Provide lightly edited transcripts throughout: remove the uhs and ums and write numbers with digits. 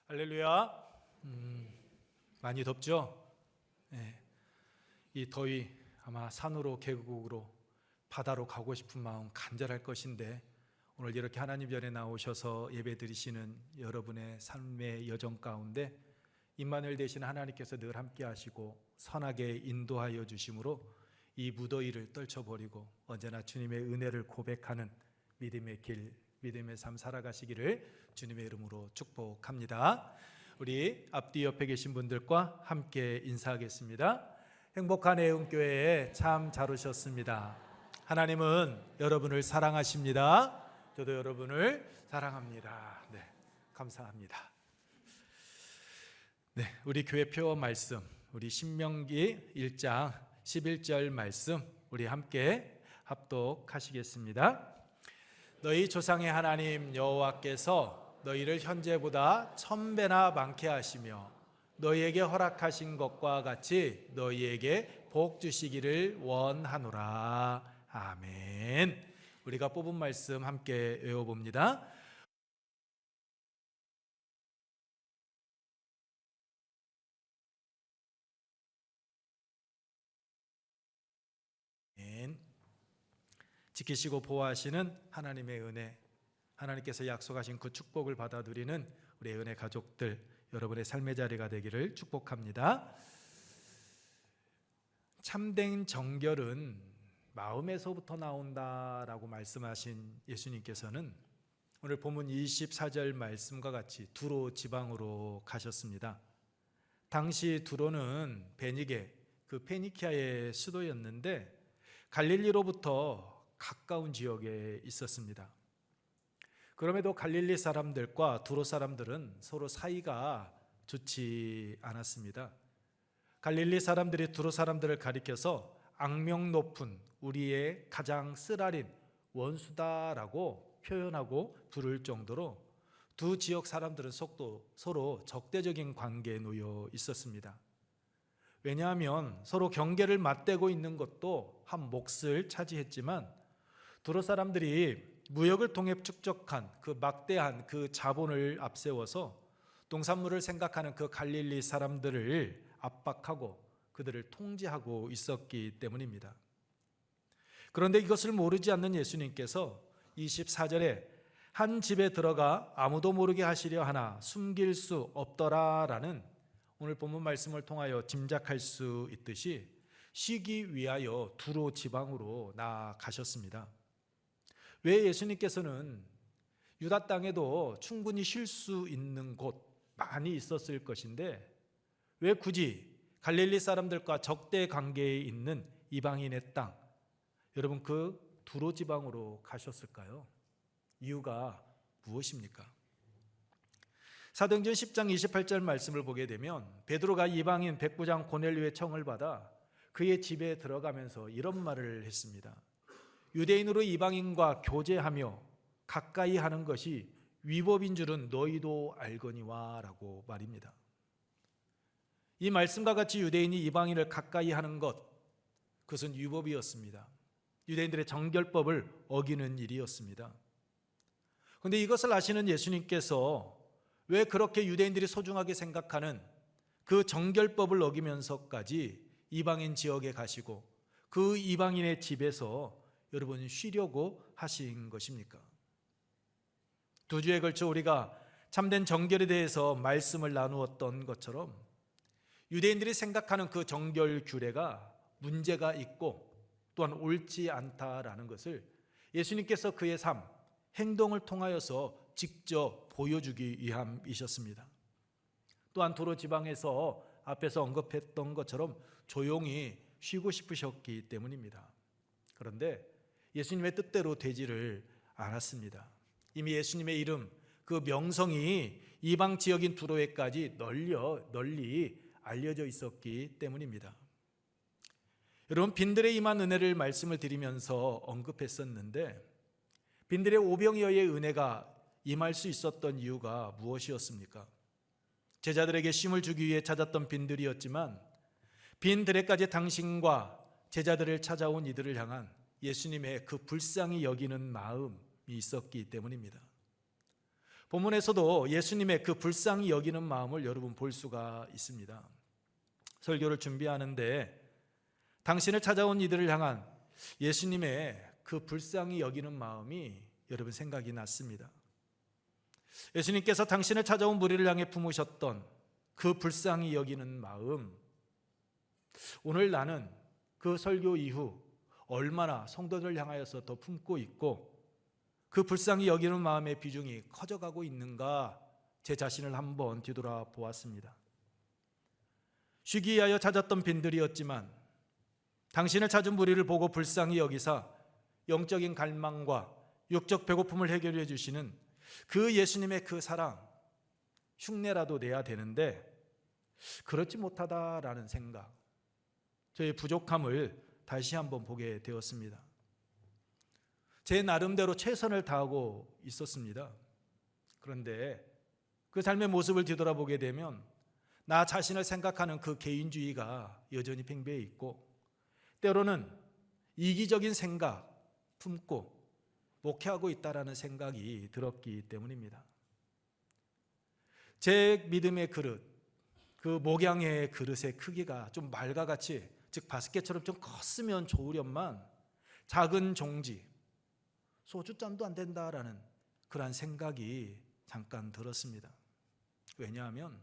할렐루야. 많이 덥죠? 네. 이 더위 아마 산으로 계곡으로 바다로 가고 싶은 마음 간절할 것인데 오늘 이렇게 하나님 전에 나오셔서 예배 드리시는 여러분의 삶의 여정 가운데 임마누엘 되신 하나님께서 늘 함께 하시고 선하게 인도하여 주심으로 이 무더위를 떨쳐버리고 언제나 주님의 은혜를 고백하는 믿음의 길, 믿음의 삶 살아가시기를 주님의 이름으로 축복합니다. 우리 앞뒤 옆에 계신 분들과 함께 인사하겠습니다. 행복한 애움교회에 참 잘 오셨습니다. 하나님은 여러분을 사랑하십니다. 저도 여러분을 사랑합니다. 네, 감사합니다. 네, 우리 교회 표 말씀, 우리 신명기 1장 11절 말씀 우리 함께 합독하시겠습니다. 너희 조상의 하나님 여호와께서 너희를 현재보다 1000배나 많게 하시며 너희에게 허락하신 것과 같이 너희에게 복 주시기를 원하노라. 아멘. 우리가 뽑은 말씀 함께 외워봅니다. 아멘. 지키시고 보호하시는 하나님의 은혜, 하나님께서 약속하신 그 축복을 받아들이는 우리 은혜 가족들, 여러분의 삶의 자리가 되기를 축복합니다. 참된 정결은 마음에서부터 나온다라고 말씀하신 예수님께서는 오늘 본문 24절 말씀과 같이 두로 지방으로 가셨습니다. 당시 두로는 베니게, 그 페니키아의 수도였는데 갈릴리로부터 가까운 지역에 있었습니다. 그럼에도 갈릴리 사람들과 두로 사람들은 서로 사이가 좋지 않았습니다. 갈릴리 사람들이 두로 사람들을 가리켜서 악명 높은 우리의 가장 쓰라린 원수다라고 표현하고 부를 정도로 두 지역 사람들은 서로 적대적인 관계에 놓여 있었습니다. 왜냐하면 서로 경계를 맞대고 있는 것도 한 몫을 차지했지만 두로 사람들이 무역을 통해 축적한 그 막대한 그 자본을 앞세워서 농산물을 생각하는 그 갈릴리 사람들을 압박하고 그들을 통제하고 있었기 때문입니다. 그런데 이것을 모르지 않는 예수님께서 24절에 한 집에 들어가 아무도 모르게 하시려 하나 숨길 수 없더라라는 오늘 본문 말씀을 통하여 짐작할 수 있듯이 쉬기 위하여 두로 지방으로 나아가셨습니다. 왜 예수님께서는 유다 땅에도 충분히 쉴 수 있는 곳 많이 있었을 것인데 왜 굳이 갈릴리 사람들과 적대 관계에 있는 이방인의 땅, 여러분 그 두로 지방으로 가셨을까요? 이유가 무엇입니까? 사도행전 10장 28절 말씀을 보게 되면 베드로가 이방인 백부장 고넬료의 청을 받아 그의 집에 들어가면서 이런 말을 했습니다. 유대인으로 이방인과 교제하며 가까이 하는 것이 위법인 줄은 너희도 알거니와 라고 말입니다. 이 말씀과 같이 유대인이 이방인을 가까이 하는 것, 그것은 위법이었습니다. 유대인들의 정결법을 어기는 일이었습니다. 그런데 이것을 아시는 예수님께서 왜 그렇게 유대인들이 소중하게 생각하는 그 정결법을 어기면서까지 이방인 지역에 가시고 그 이방인의 집에서 여러분 쉬려고 하신 것입니까? 두 주에 걸쳐 우리가 참된 정결에 대해서 말씀을 나누었던 것처럼 유대인들이 생각하는 그 정결 규례가 문제가 있고 또한 옳지 않다라는 것을 예수님께서 그의 삶, 행동을 통하여서 직접 보여주기 위함이셨습니다. 또한 두로 지방에서 앞에서 언급했던 것처럼 조용히 쉬고 싶으셨기 때문입니다. 그런데 예수님의 뜻대로 되지를 않았습니다. 이미 예수님의 이름, 그 명성이 이방 지역인 두로에까지 널리 알려져 있었기 때문입니다. 여러분 빈들에 임한 은혜를 말씀을 드리면서 언급했었는데 빈들의 오병이어의 은혜가 임할 수 있었던 이유가 무엇이었습니까? 제자들에게 쉼을 주기 위해 찾았던 빈들이었지만 빈들에까지 당신과 제자들을 찾아온 이들을 향한 예수님의 그 불쌍히 여기는 마음이 있었기 때문입니다. 본문에서도 예수님의 그 불쌍히 여기는 마음을 여러분 볼 수가 있습니다. 설교를 준비하는데 당신을 찾아온 이들을 향한 예수님의 그 불쌍히 여기는 마음이 여러분 생각이 났습니다. 예수님께서 당신을 찾아온 무리를 향해 품으셨던 그 불쌍히 여기는 마음, 오늘 나는 그 설교 이후 얼마나 성도들을 향하여서 더 품고 있고 그 불쌍히 여기는 마음의 비중이 커져가고 있는가 제 자신을 한번 뒤돌아보았습니다. 쉬기 위하여 찾았던 빈들이었지만 당신을 찾은 무리를 보고 불쌍히 여기사 영적인 갈망과 육적 배고픔을 해결해 주시는 그 예수님의 그 사랑, 흉내라도 내야 되는데 그렇지 못하다라는 생각, 저의 부족함을 다시 한번 보게 되었습니다. 제 나름대로 최선을 다하고 있었습니다. 그런데 그 삶의 모습을 뒤돌아보게 되면 나 자신을 생각하는 그 개인주의가 여전히 팽배해 있고 때로는 이기적인 생각 품고 목회하고 있다라는 생각이 들었기 때문입니다. 제 믿음의 그릇, 그 목양의 그릇의 크기가 좀 말과같이, 즉 바스켓처럼 좀 컸으면 좋으련만 작은 종지, 소주잔도 안 된다라는 그러한 생각이 잠깐 들었습니다. 왜냐하면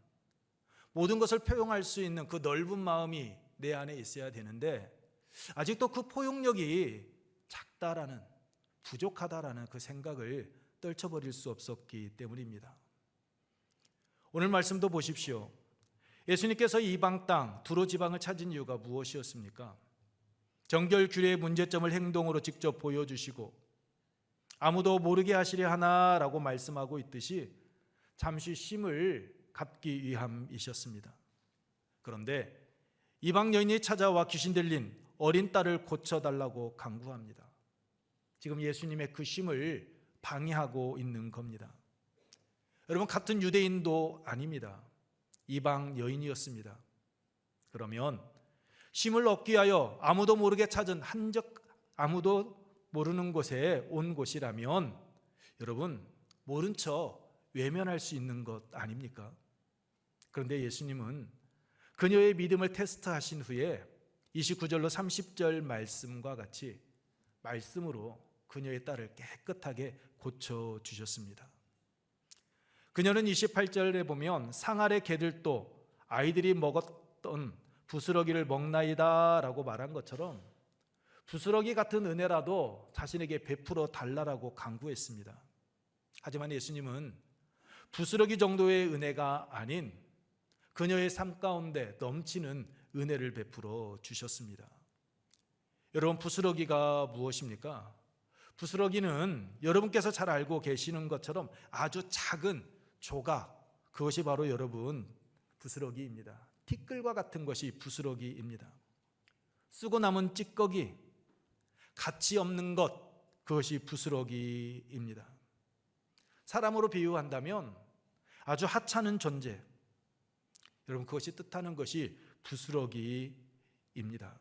모든 것을 포용할 수 있는 그 넓은 마음이 내 안에 있어야 되는데 아직도 그 포용력이 작다라는, 부족하다라는 그 생각을 떨쳐버릴 수 없었기 때문입니다. 오늘 말씀도 보십시오. 예수님께서 이방 땅 두로 지방을 찾은 이유가 무엇이었습니까? 정결 규례의 문제점을 행동으로 직접 보여주시고 아무도 모르게 하시려 하나라고 말씀하고 있듯이 잠시 쉼을 갖기 위함이셨습니다. 그런데 이방 여인이 찾아와 귀신 들린 어린 딸을 고쳐달라고 강구합니다. 지금 예수님의 그 쉼을 방해하고 있는 겁니다. 여러분, 같은 유대인도 아닙니다. 이방 여인이었습니다. 그러면 쉼을 얻기 위하여 아무도 모르게 찾은 아무도 모르는 곳에 온 곳이라면 여러분, 모른 척 외면할 수 있는 것 아닙니까? 그런데 예수님은 그녀의 믿음을 테스트하신 후에 29절로 30절 말씀과 같이 말씀으로 그녀의 딸을 깨끗하게 고쳐주셨습니다. 그녀는 28절에 보면 상 아래 개들도 아이들이 먹었던 부스러기를 먹나이다 라고 말한 것처럼 부스러기 같은 은혜라도 자신에게 베풀어 달라고 강구했습니다. 하지만 예수님은 부스러기 정도의 은혜가 아닌 그녀의 삶 가운데 넘치는 은혜를 베풀어 주셨습니다. 여러분, 부스러기가 무엇입니까? 부스러기는 여러분께서 잘 알고 계시는 것처럼 아주 작은 조각, 그것이 바로 여러분 부스러기입니다. 티끌과 같은 것이 부스러기입니다. 쓰고 남은 찌꺼기, 가치 없는 것, 그것이 부스러기입니다. 사람으로 비유한다면 아주 하찮은 존재, 여러분 그것이 뜻하는 것이 부스러기입니다.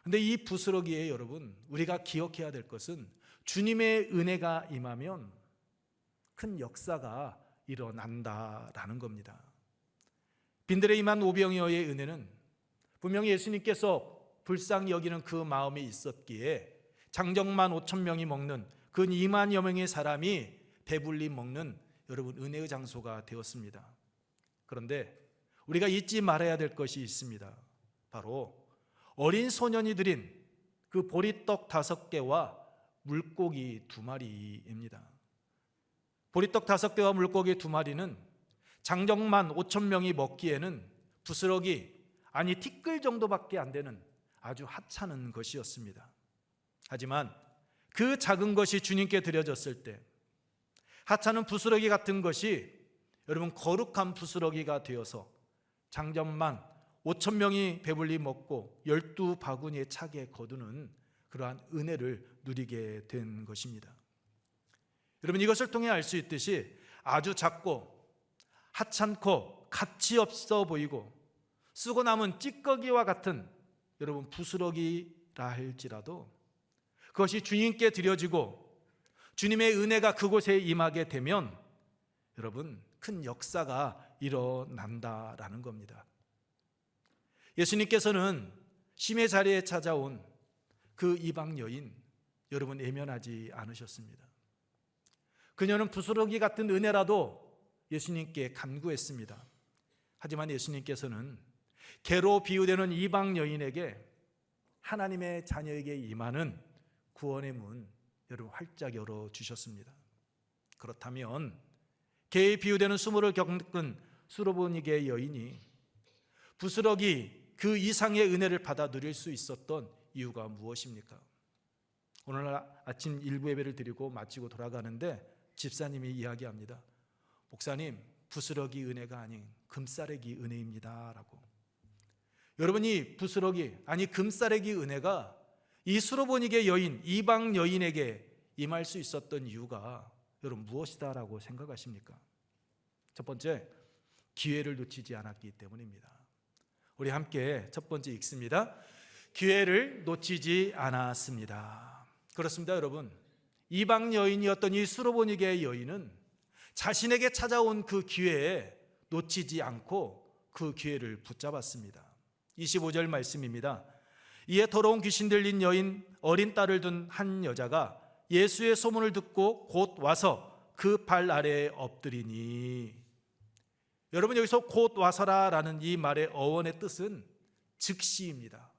그런데 이 부스러기에 여러분 우리가 기억해야 될 것은 주님의 은혜가 임하면 큰 역사가 일어난다라는 겁니다. 빈들에 임한 오병이어의 은혜는 분명히 예수님께서 불쌍히 여기는 그 마음이 있었기에 장정만 5천 명이 먹는 그 2만여 명의 사람이 배불리 먹는 여러분 은혜의 장소가 되었습니다. 그런데 우리가 잊지 말아야 될 것이 있습니다. 바로 어린 소년이 드린 그 보리떡 5개와 물고기 2마리입니다. 보리떡 5개와 물고기 2마리는 장정만 5천 명이 먹기에는 부스러기, 아니 티끌 정도밖에 안 되는 아주 하찮은 것이었습니다. 하지만 그 작은 것이 주님께 드려졌을 때 하찮은 부스러기 같은 것이 여러분 거룩한 부스러기가 되어서 장정만 5천 명이 배불리 먹고 12바구니에 차게 거두는 그러한 은혜를 누리게 된 것입니다. 여러분, 이것을 통해 알 수 있듯이 아주 작고 하찮고 가치 없어 보이고 쓰고 남은 찌꺼기와 같은 여러분 부스러기라 할지라도 그것이 주님께 드려지고 주님의 은혜가 그곳에 임하게 되면 여러분 큰 역사가 일어난다라는 겁니다. 예수님께서는 심의 자리에 찾아온 그 이방 여인 여러분 외면하지 않으셨습니다. 그녀는 부스러기 같은 은혜라도 예수님께 간구했습니다. 하지만 예수님께서는 개로 비유되는 이방 여인에게 하나님의 자녀에게 임하는 구원의 문 여러분 활짝 열어주셨습니다. 그렇다면 개에 비유되는 수모를 겪은 수로보니게 여인이 부스러기 그 이상의 은혜를 받아 누릴 수 있었던 이유가 무엇입니까? 오늘 아침 일부 예배를 드리고 마치고 돌아가는데 집사님이 이야기합니다. 목사님, 부스러기 은혜가 아닌 금싸래기 은혜입니다 라고. 여러분이 부스러기 아니 금싸래기 은혜가 이 수로보니게 여인, 이방 여인에게 임할 수 있었던 이유가 여러분 무엇이다라고 생각하십니까? 첫 번째, 기회를 놓치지 않았기 때문입니다. 우리 함께 첫 번째 읽습니다. 기회를 놓치지 않았습니다. 그렇습니다, 여러분. 이방 여인이었던 이 수로보니게 여인은 자신에게 찾아온 그 기회에 놓치지 않고 그 기회를 붙잡았습니다. 25절 말씀입니다. 이에 더러운 귀신 들린 여인 어린 딸을 둔 한 여자가 예수의 소문을 듣고 곧 와서 그 발 아래에 엎드리니. 여러분 여기서 곧 와서라라는 이 말의 어원의 뜻은 즉시입니다.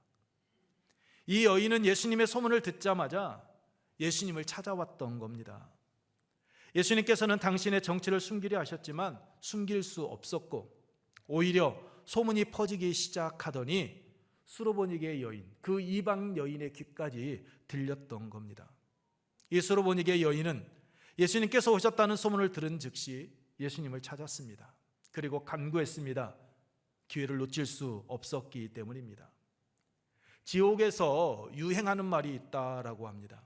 이 여인은 예수님의 소문을 듣자마자 예수님을 찾아왔던 겁니다. 예수님께서는 당신의 정체를 숨기려 하셨지만 숨길 수 없었고 오히려 소문이 퍼지기 시작하더니 수로보니게 여인, 그 이방 여인의 귀까지 들렸던 겁니다. 이 수로보니게 여인은 예수님께서 오셨다는 소문을 들은 즉시 예수님을 찾았습니다. 그리고 간구했습니다. 기회를 놓칠 수 없었기 때문입니다. 지옥에서 유행하는 말이 있다라고 합니다.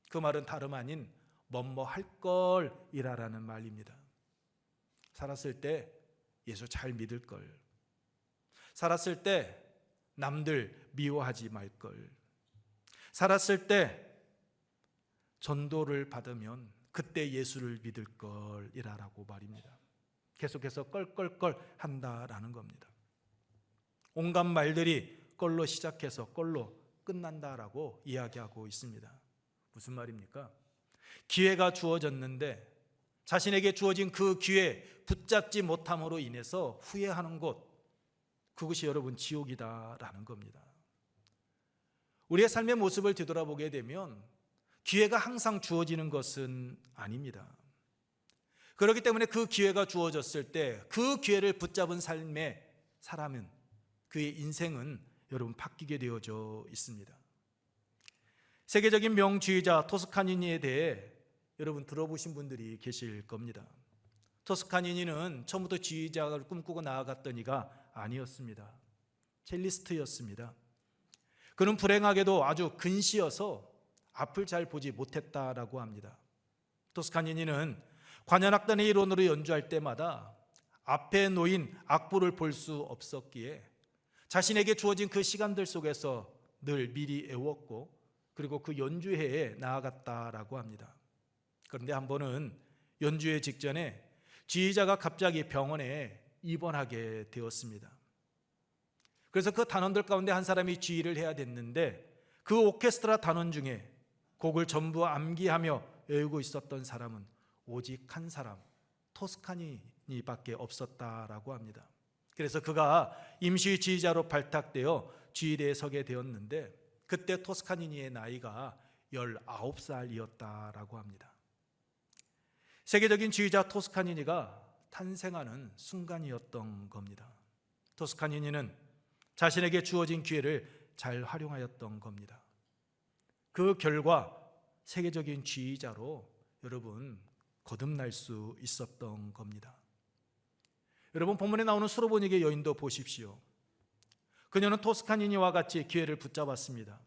그 말은 다름 아닌 뭐뭐 할 걸이라는 말입니다. 살았을 때 예수 잘 믿을 걸, 살았을 때 남들 미워하지 말 걸, 살았을 때 전도를 받으면 그때 예수를 믿을 걸이라고 말입니다. 계속해서 껄껄껄 한다라는 겁니다. 온갖 말들이 껄로 시작해서 껄로 끝난다라고 이야기하고 있습니다. 무슨 말입니까? 기회가 주어졌는데 자신에게 주어진 그 기회 붙잡지 못함으로 인해서 후회하는 곳, 그것이 여러분 지옥이다라는 겁니다. 우리의 삶의 모습을 뒤돌아보게 되면 기회가 항상 주어지는 것은 아닙니다. 그렇기 때문에 그 기회가 주어졌을 때 그 기회를 붙잡은 삶의 사람은, 그의 인생은 여러분 바뀌게 되어져 있습니다. 세계적인 명주의자 토스카니니에 대해 여러분 들어보신 분들이 계실 겁니다. 토스카니니는 처음부터 지휘자를 꿈꾸고 나아갔던 이가 아니었습니다. 첼리스트였습니다. 그는 불행하게도 아주 근시여서 앞을 잘 보지 못했다라고 합니다. 토스카니니는 관현악단의 일원으로 연주할 때마다 앞에 놓인 악보를 볼 수 없었기에 자신에게 주어진 그 시간들 속에서 늘 미리 애웠고 그리고 그 연주회에 나아갔다라고 합니다. 그런데 한 번은 연주회 직전에 지휘자가 갑자기 병원에 입원하게 되었습니다. 그래서 그 단원들 가운데 한 사람이 지휘를 해야 됐는데 그 오케스트라 단원 중에 곡을 전부 암기하며 외우고 있었던 사람은 오직 한 사람, 토스카니니밖에 없었다라고 합니다. 그래서 그가 임시 지휘자로 발탁되어 지휘대에 서게 되었는데 그때 토스카니니의 나이가 19살이었다라고 합니다. 세계적인 지휘자 토스카니니가 탄생하는 순간이었던 겁니다. 토스카니니는 자신에게 주어진 기회를 잘 활용하였던 겁니다. 그 결과 세계적인 지휘자로 여러분 거듭날 수 있었던 겁니다. 여러분 본문에 나오는 수로보니게 여인도 보십시오. 그녀는 토스카니니와 같이 기회를 붙잡았습니다.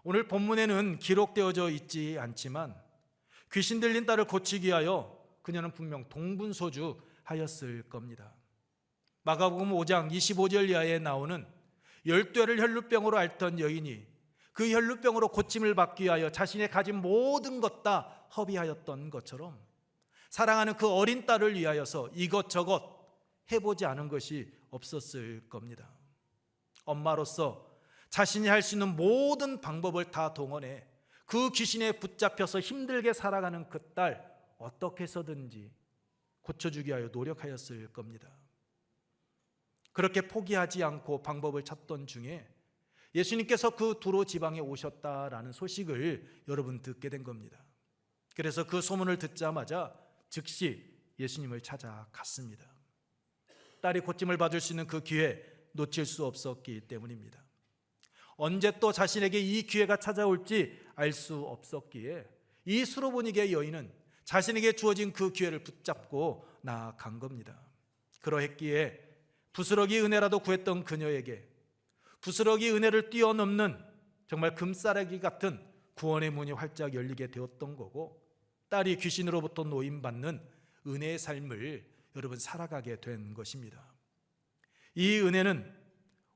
오늘 본문에는 기록되어져 있지 않지만 귀신 들린 딸을 고치기 위하여 그녀는 분명 동분소주하였을 겁니다. 마가복음 5장 25절 이하에 나오는 12를 혈루병으로 앓던 여인이 그 혈루병으로 고침을 받기 위하여 자신의 가진 모든 것 다 허비하였던 것처럼 사랑하는 그 어린 딸을 위하여서 이것저것 해보지 않은 것이 없었을 겁니다. 엄마로서 자신이 할 수 있는 모든 방법을 다 동원해 그 귀신에 붙잡혀서 힘들게 살아가는 그 딸 어떻게 해서든지 고쳐주기 위하여 노력하였을 겁니다. 그렇게 포기하지 않고 방법을 찾던 중에 예수님께서 그 두로 지방에 오셨다라는 소식을 여러분 듣게 된 겁니다. 그래서 그 소문을 듣자마자 즉시 예수님을 찾아갔습니다. 딸이 고침을 받을 수 있는 그 기회 놓칠 수 없었기 때문입니다. 언제 또 자신에게 이 기회가 찾아올지 알 수 없었기에 이 수로보니게 여인은 자신에게 주어진 그 기회를 붙잡고 나아간 겁니다. 그러했기에 부스러기 은혜라도 구했던 그녀에게 부스러기 은혜를 뛰어넘는 정말 금싸라기 같은 구원의 문이 활짝 열리게 되었던 거고, 딸이 귀신으로부터 노임받는 은혜의 삶을 여러분 살아가게 된 것입니다. 이 은혜는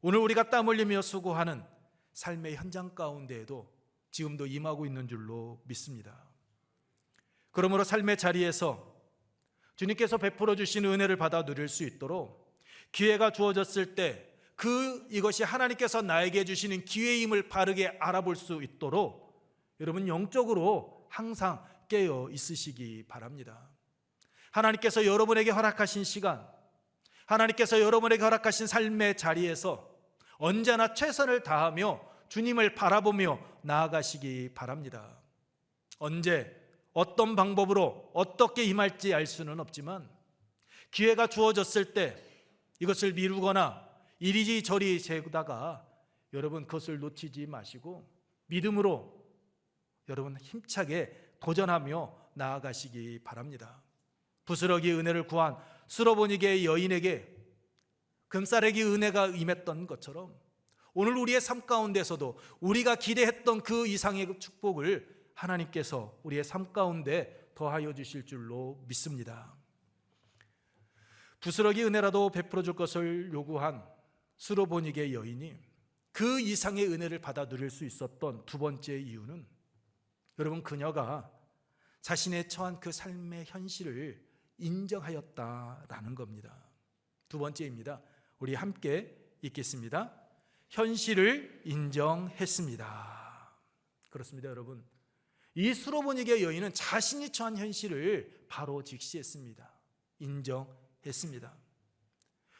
오늘 우리가 땀 흘리며 수고하는 삶의 현장 가운데에도 지금도 임하고 있는 줄로 믿습니다. 그러므로 삶의 자리에서 주님께서 베풀어 주신 은혜를 받아 누릴 수 있도록 기회가 주어졌을 때 이것이 하나님께서 나에게 주시는 기회임을 바르게 알아볼 수 있도록 여러분 영적으로 항상 깨어 있으시기 바랍니다. 하나님께서 여러분에게 허락하신 시간, 하나님께서 여러분에게 허락하신 삶의 자리에서 언제나 최선을 다하며 주님을 바라보며 나아가시기 바랍니다. 언제 어떤 방법으로 어떻게 임할지 알 수는 없지만 기회가 주어졌을 때 이것을 미루거나 이리저리 재다가 여러분 그것을 놓치지 마시고 믿음으로 여러분 힘차게 도전하며 나아가시기 바랍니다. 부스러기 은혜를 구한 수로보니게의 여인에게 금싸래기 은혜가 임했던 것처럼 오늘 우리의 삶 가운데서도 우리가 기대했던 그 이상의 축복을 하나님께서 우리의 삶 가운데 더하여 주실 줄로 믿습니다. 부스러기 은혜라도 베풀어 줄 것을 요구한 수로보니게 여인이 그 이상의 은혜를 받아 누릴 수 있었던 두 번째 이유는 여러분 그녀가 자신의 처한 그 삶의 현실을 인정하였다라는 겁니다. 두 번째입니다. 우리 함께 읽겠습니다. 현실을 인정했습니다. 그렇습니다, 여러분. 이 수로보니게 여인은 자신이 처한 현실을 바로 직시했습니다. 인정했습니다.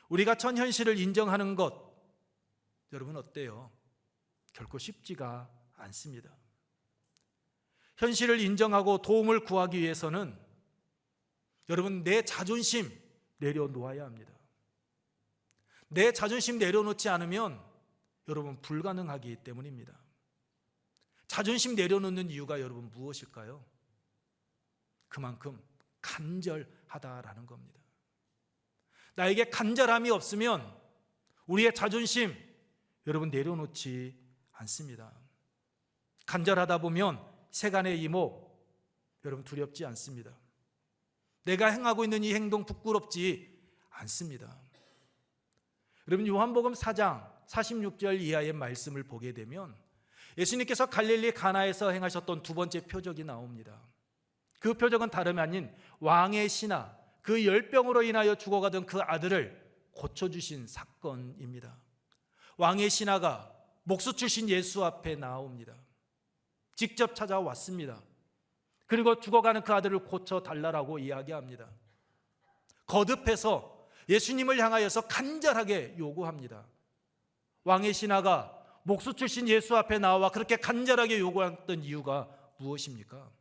우리가 처한 현실을 인정하는 것, 여러분 어때요? 결코 쉽지가 않습니다. 현실을 인정하고 도움을 구하기 위해서는 여러분 내 자존심 내려놓아야 합니다. 내 자존심 내려놓지 않으면 여러분 불가능하기 때문입니다. 자존심 내려놓는 이유가 여러분 무엇일까요? 그만큼 간절하다라는 겁니다. 나에게 간절함이 없으면 우리의 자존심 여러분 내려놓지 않습니다. 간절하다 보면 세간의 이목 여러분 두렵지 않습니다. 내가 행하고 있는 이 행동 부끄럽지 않습니다. 여러분 요한복음 4장 46절 이하의 말씀을 보게 되면 예수님께서 갈릴리 가나에서 행하셨던 두 번째 표적이 나옵니다. 그 표적은 다름이 아닌 왕의 신하, 그 열병으로 인하여 죽어가던 그 아들을 고쳐주신 사건입니다. 왕의 신하가 목수 출신 예수 앞에 나옵니다. 직접 찾아왔습니다. 그리고 죽어가는 그 아들을 고쳐달라고 이야기합니다. 거듭해서 예수님을 향하여서 간절하게 요구합니다. 왕의 신하가 목수 출신 예수 앞에 나와 그렇게 간절하게 요구했던 이유가 무엇입니까?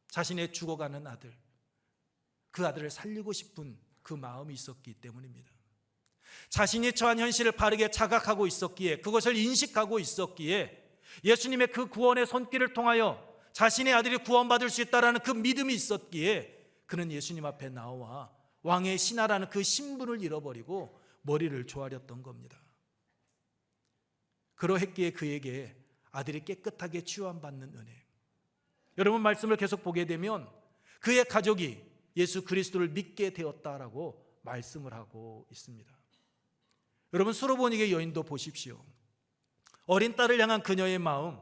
자신의 죽어가는 아들, 그 아들을 살리고 싶은 그 마음이 있었기 때문입니다. 자신이 처한 현실을 바르게 자각하고 있었기에, 그것을 인식하고 있었기에 예수님의 그 구원의 손길을 통하여 자신의 아들이 구원받을 수 있다는 그 믿음이 있었기에 그는 예수님 앞에 나와 왕의 신하라는 그 신분을 잃어버리고 머리를 조아렸던 겁니다. 그러했기에 그에게 아들이 깨끗하게 치유받는 은혜. 여러분 말씀을 계속 보게 되면 그의 가족이 예수 그리스도를 믿게 되었다라고 말씀을 하고 있습니다. 여러분 수로보니게 여인도 보십시오. 어린 딸을 향한 그녀의 마음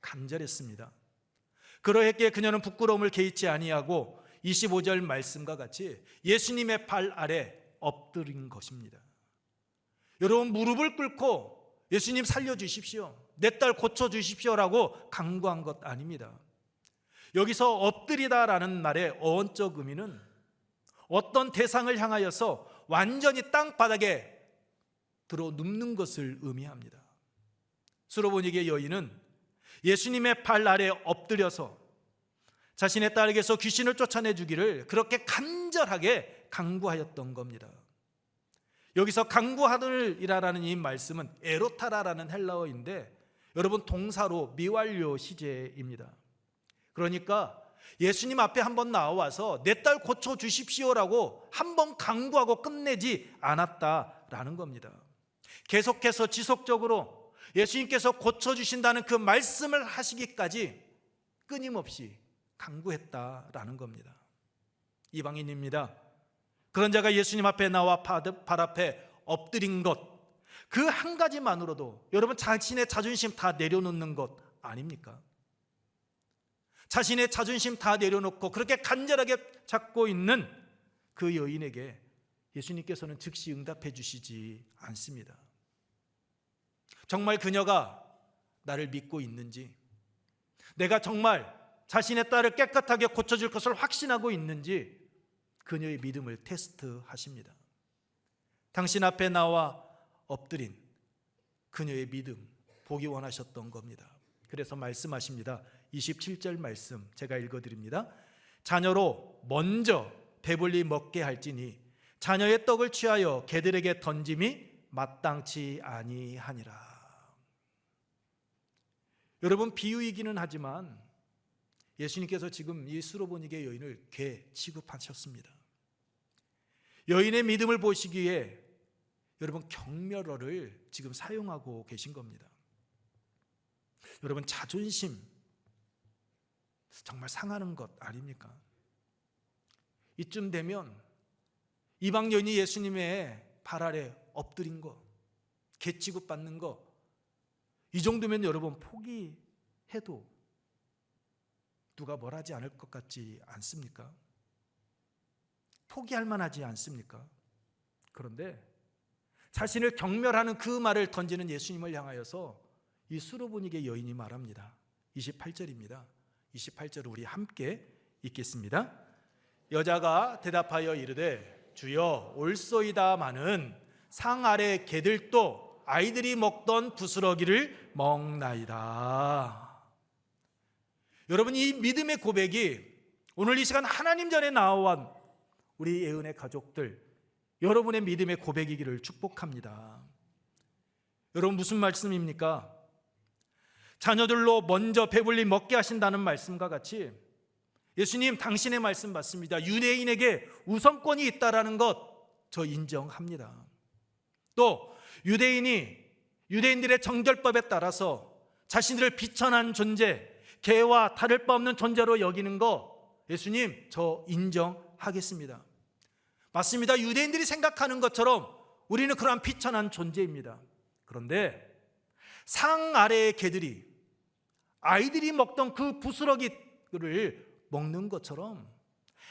간절했습니다. 그러했기에 그녀는 부끄러움을 개의치 아니하고 25절 말씀과 같이 예수님의 발 아래 엎드린 것입니다. 여러분, 무릎을 꿇고 예수님 살려주십시오, 내 딸 고쳐주십시오라고 간구한 것 아닙니다. 여기서 엎드리다라는 말의 어원적 의미는 어떤 대상을 향하여서 완전히 땅바닥에 들어 눕는 것을 의미합니다. 수로보니게 여인은 예수님의 발 아래 엎드려서 자신의 딸에게서 귀신을 쫓아내 주기를 그렇게 간절하게 간구하였던 겁니다. 여기서 간구하늘이라는 이 말씀은 에로타라라는 헬라어인데 여러분, 동사로 미완료 시제입니다. 그러니까 예수님 앞에 한번 나와서 내 딸 고쳐주십시오라고 한번 간구하고 끝내지 않았다라는 겁니다. 계속해서 지속적으로 예수님께서 고쳐주신다는 그 말씀을 하시기까지 끊임없이 간구했다라는 겁니다. 이방인입니다. 그런 자가 예수님 앞에 나와 발 앞에 엎드린 것, 그 한 가지만으로도 여러분, 자신의 자존심 다 내려놓는 것 아닙니까? 자신의 자존심 다 내려놓고 그렇게 간절하게 찾고 있는 그 여인에게 예수님께서는 즉시 응답해 주시지 않습니다. 정말 그녀가 나를 믿고 있는지, 내가 정말 자신의 딸을 깨끗하게 고쳐줄 것을 확신하고 있는지 그녀의 믿음을 테스트하십니다. 당신 앞에 나와 엎드린 그녀의 믿음 보기 원하셨던 겁니다. 그래서 말씀하십니다. 27절 말씀 제가 읽어드립니다. 자녀로 먼저 배불리 먹게 할지니 자녀의 떡을 취하여 개들에게 던짐이 마땅치 아니하니라. 여러분, 비유이기는 하지만 예수님께서 지금 이 수로보니게 여인을 개 취급하셨습니다. 여인의 믿음을 보시기에 여러분, 경멸어를 지금 사용하고 계신 겁니다. 여러분, 자존심 정말 상하는 것 아닙니까? 이쯤 되면 이방 여인이 예수님의 발 아래 엎드린 거, 개 취급받는 거, 이 정도면 여러분 포기해도 누가 뭘 하지 않을 것 같지 않습니까? 포기할 만하지 않습니까? 그런데 자신을 경멸하는 그 말을 던지는 예수님을 향하여서 이 수로보니게 여인이 말합니다. 28절입니다. 28절을 우리 함께 읽겠습니다. 여자가 대답하여 이르되 주여 올소이다마는 상 아래 개들도 아이들이 먹던 부스러기를 먹나이다. 여러분, 이 믿음의 고백이 오늘 이 시간 하나님 전에 나온 우리 예은의 가족들, 여러분의 믿음의 고백이기를 축복합니다. 여러분, 무슨 말씀입니까? 자녀들로 먼저 배불리 먹게 하신다는 말씀과 같이 예수님, 당신의 말씀 맞습니다. 유대인에게 우선권이 있다라는 것 저 인정합니다. 또 유대인들의 정결법에 따라서 자신들을 비천한 존재, 개와 다를 바 없는 존재로 여기는 거 예수님, 저 인정하겠습니다. 맞습니다. 유대인들이 생각하는 것처럼 우리는 그러한 비천한 존재입니다. 그런데 상 아래의 개들이 아이들이 먹던 그 부스러기를 먹는 것처럼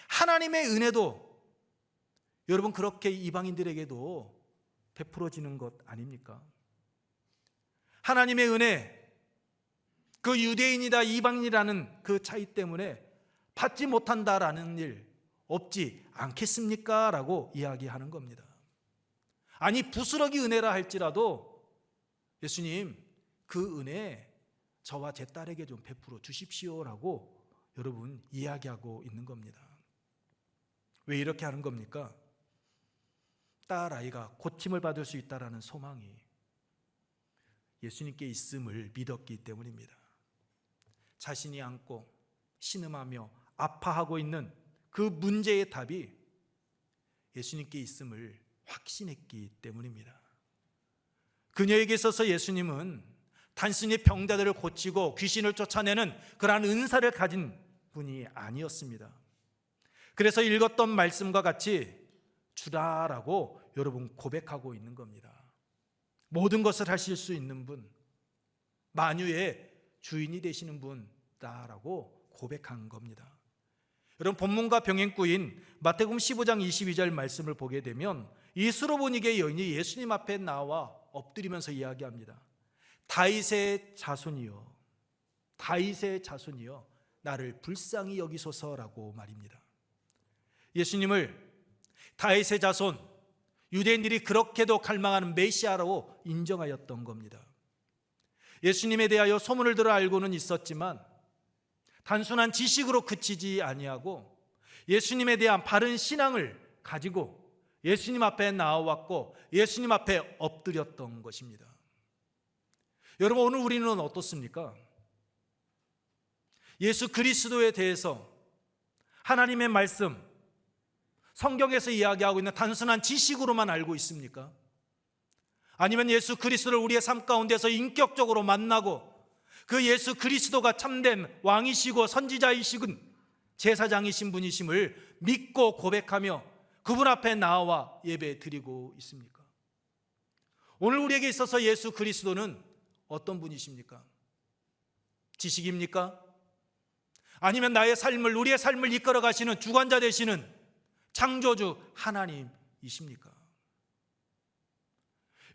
하나님의 은혜도 여러분 그렇게 이방인들에게도 베풀어지는 것 아닙니까? 하나님의 은혜, 그 유대인이다 이방인이라는 그 차이 때문에 받지 못한다라는 일 없지 않겠습니까? 라고 이야기하는 겁니다. 아니, 부스러기 은혜라 할지라도 예수님, 그 은혜 저와 제 딸에게 좀 베풀어 주십시오라고 여러분 이야기하고 있는 겁니다. 왜 이렇게 하는 겁니까? 딸 아이가 고침을 받을 수 있다라는 소망이 예수님께 있음을 믿었기 때문입니다. 자신이 안고 신음하며 아파하고 있는 그 문제의 답이 예수님께 있음을 확신했기 때문입니다. 그녀에게 있어서 예수님은 단순히 병자들을 고치고 귀신을 쫓아내는 그러한 은사를 가진 분이 아니었습니다. 그래서 읽었던 말씀과 같이 주라라고 여러분 고백하고 있는 겁니다. 모든 것을 하실 수 있는 분, 만유의 주인이 되시는 분다라고 고백한 겁니다. 여러분, 본문과 병행구인 마태복음 15장 22절 말씀을 보게 되면 이 수로보니게 여인이 예수님 앞에 나와 엎드리면서 이야기합니다. 다윗의 자손이여, 다윗의 자손이여, 나를 불쌍히 여기소서라고 말입니다. 예수님을 다윗의 자손, 유대인들이 그렇게도 갈망하는 메시아로 인정하였던 겁니다. 예수님에 대하여 소문을 들어 알고는 있었지만 단순한 지식으로 그치지 아니하고 예수님에 대한 바른 신앙을 가지고 예수님 앞에 나와왔고 예수님 앞에 엎드렸던 것입니다. 여러분, 오늘 우리는 어떻습니까? 예수 그리스도에 대해서 하나님의 말씀, 성경에서 이야기하고 있는 단순한 지식으로만 알고 있습니까? 아니면 예수 그리스도를 우리의 삶 가운데서 인격적으로 만나고 그 예수 그리스도가 참된 왕이시고 선지자이시군 제사장이신 분이심을 믿고 고백하며 그분 앞에 나와 예배 드리고 있습니까? 오늘 우리에게 있어서 예수 그리스도는 어떤 분이십니까? 지식입니까? 아니면 나의 삶을, 우리의 삶을 이끌어 가시는 주관자 되시는 창조주 하나님이십니까?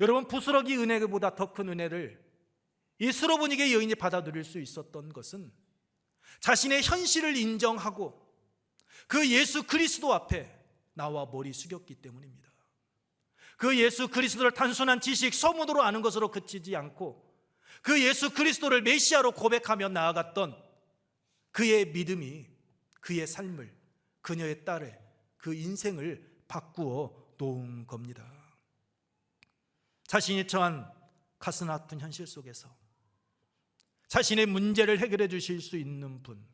여러분, 부스러기 은혜보다 더 큰 은혜를 이 수로보니게 여인이 받아들일 수 있었던 것은 자신의 현실을 인정하고 그 예수 그리스도 앞에 나와 머리 숙였기 때문입니다. 그 예수 그리스도를 단순한 지식, 소문으로 아는 것으로 그치지 않고 그 예수 그리스도를 메시아로 고백하며 나아갔던 그의 믿음이 그의 삶을, 그녀의 딸의 그 인생을 바꾸어 놓은 겁니다. 자신이 처한 가슴 아픈 현실 속에서 자신의 문제를 해결해 주실 수 있는 분,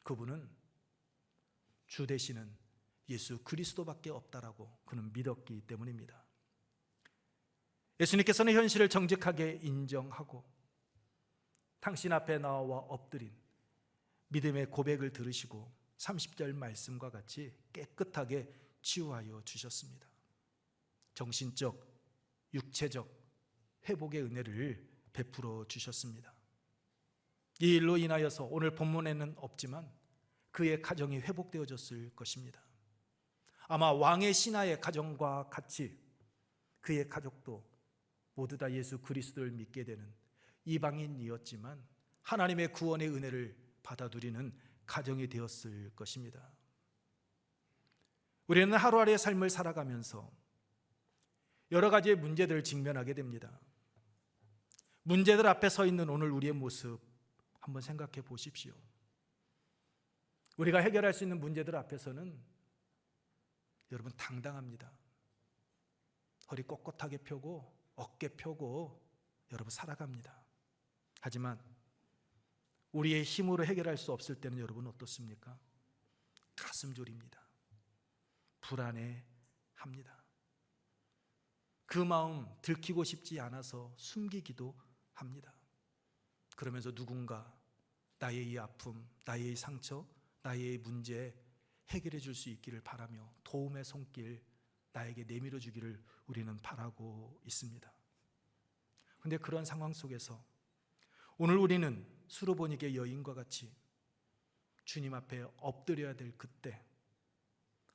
그분은 주 되시는 예수 그리스도밖에 없다라고 그는 믿었기 때문입니다. 예수님께서는 현실을 정직하게 인정하고 당신 앞에 나와 엎드린 믿음의 고백을 들으시고 30절 말씀과 같이 깨끗하게 치유하여 주셨습니다. 정신적, 육체적 회복의 은혜를 베풀어 주셨습니다. 이 일로 인하여서 오늘 본문에는 없지만 그의 가정이 회복되어졌을 것입니다. 아마 왕의 신하의 가정과 같이 그의 가족도 모두 다 예수 그리스도를 믿게 되는 이방인이었지만 하나님의 구원의 은혜를 받아들이는 가정이 되었을 것입니다. 우리는 하루하루의 삶을 살아가면서 여러 가지의 문제들을 직면하게 됩니다. 문제들 앞에 서 있는 오늘 우리의 모습 한번 생각해 보십시오. 우리가 해결할 수 있는 문제들 앞에서는 여러분 당당합니다. 허리 꼿꼿하게 펴고 어깨 펴고 여러분 살아갑니다. 하지만 우리의 힘으로 해결할 수 없을 때는 여러분 어떻습니까? 가슴 졸입니다. 불안해합니다. 그 마음 들키고 싶지 않아서 숨기기도 합니다. 그러면서 누군가 나의 이 아픔, 나의 이 상처, 나의 이 문제 해결해 줄 수 있기를 바라며 도움의 손길 나에게 내밀어 주기를 우리는 바라고 있습니다. 그런데 그런 상황 속에서 오늘 우리는 수로보니게 여인과 같이 주님 앞에 엎드려야 될 그때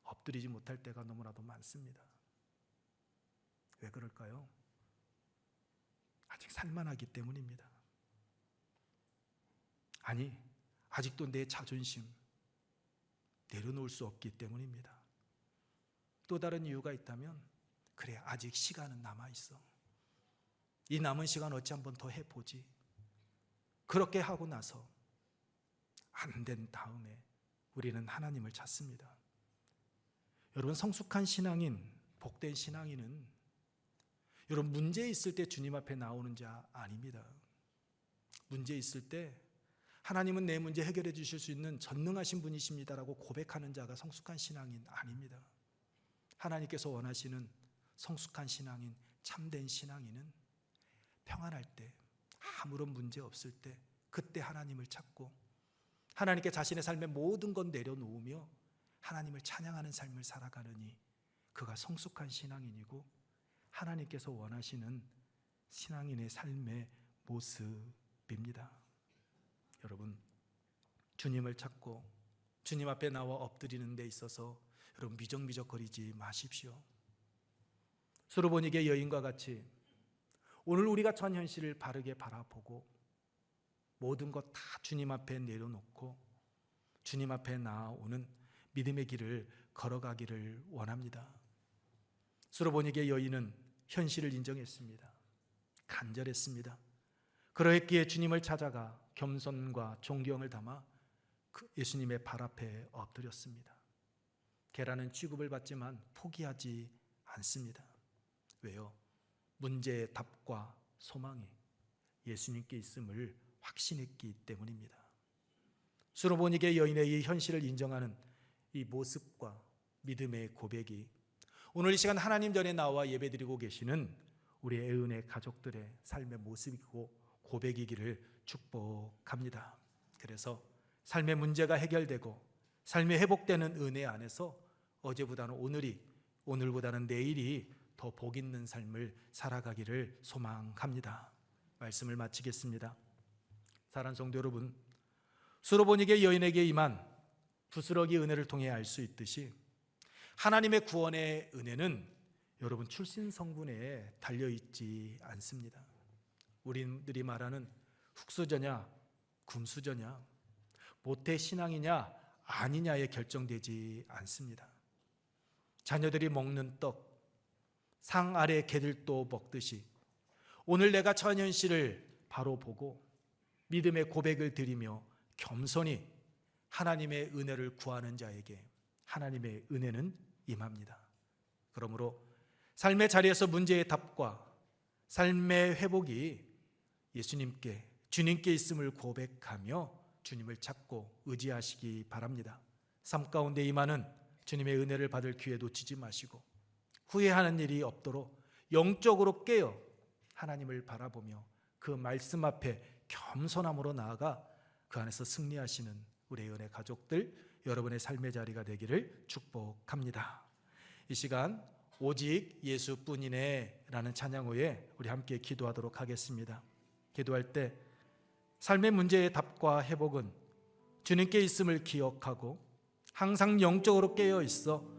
엎드리지 못할 때가 너무나도 많습니다. 왜 그럴까요? 아직 살만하기 때문입니다. 아니, 아직도 내 자존심 내려놓을 수 없기 때문입니다. 또 다른 이유가 있다면 그래, 아직 시간은 남아있어. 이 남은 시간 어찌 한번 더 해보지. 그렇게 하고 나서 안 된 다음에 우리는 하나님을 찾습니다. 여러분, 성숙한 신앙인, 복된 신앙인은 여러분 문제 있을 때 주님 앞에 나오는 자 아닙니다. 문제 있을 때 하나님은 내 문제 해결해 주실 수 있는 전능하신 분이십니다라고 고백하는 자가 성숙한 신앙인 아닙니다. 하나님께서 원하시는 성숙한 신앙인, 참된 신앙인은 평안할 때, 아무런 문제 없을 때 그때 하나님을 찾고 하나님께 자신의 삶의 모든 것 내려놓으며 하나님을 찬양하는 삶을 살아가느니 그가 성숙한 신앙인이고 하나님께서 원하시는 신앙인의 삶의 모습입니다. 여러분, 주님을 찾고 주님 앞에 나와 엎드리는 데 있어서 여러분 미적미적거리지 마십시오. 수르보니게 여인과 같이 오늘 우리가 전 현실을 바르게 바라보고 모든 것 다 주님 앞에 내려놓고 주님 앞에 나아오는 믿음의 길을 걸어가기를 원합니다. 수르보니게 여인은 현실을 인정했습니다. 간절했습니다. 그러했기에 주님을 찾아가 겸손과 존경을 담아 예수님의 발 앞에 엎드렸습니다. 계란은 취급을 받지만 포기하지 않습니다. 왜요? 문제의 답과 소망이 예수님께 있음을 확신했기 때문입니다. 수르보니게 여인의 이 현실을 인정하는 이 모습과 믿음의 고백이 오늘 이 시간 하나님 전에 나와 예배드리고 계시는 우리 애은의 가족들의 삶의 모습이고 고백이기를 축복합니다. 그래서 삶의 문제가 해결되고 삶이 회복되는 은혜 안에서 어제보다는 오늘보다는 내일이 더 복 있는 삶을 살아가기를 소망합니다. 말씀을 마치겠습니다. 사랑하는 성도 여러분, 수르보니게 여인에게 임한 부스러기 은혜를 통해 알 수 있듯이 하나님의 구원의 은혜는 여러분 출신성분에 달려있지 않습니다. 우리들이 말하는 흙수저냐 금수저냐 모태신앙이냐 아니냐에 결정되지 않습니다. 자녀들이 먹는 떡, 상 아래 개들도 먹듯이 오늘 내가 전 현실을 바로 보고 믿음의 고백을 드리며 겸손히 하나님의 은혜를 구하는 자에게 하나님의 은혜는 임합니다. 그러므로 삶의 자리에서 문제의 답과 삶의 회복이 예수님께 주님께 있음을 고백하며 주님을 찾고 의지하시기 바랍니다. 삶 가운데 임하는 주님의 은혜를 받을 기회 놓치지 마시고 후회하는 일이 없도록 영적으로 깨어 하나님을 바라보며 그 말씀 앞에 겸손함으로 나아가 그 안에서 승리하시는 우리 은혜 가족들 여러분의 삶의 자리가 되기를 축복합니다. 이 시간 오직 예수뿐이네 라는 찬양 후에 우리 함께 기도하도록 하겠습니다. 기도할 때 삶의 문제의 답과 회복은 주님께 있음을 기억하고 항상 영적으로 깨어 있어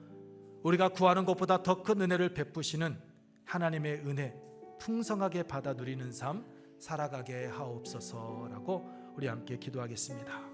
우리가 구하는 것보다 더 큰 은혜를 베푸시는 하나님의 은혜 풍성하게 받아 누리는 삶 살아가게 하옵소서라고 우리 함께 기도하겠습니다.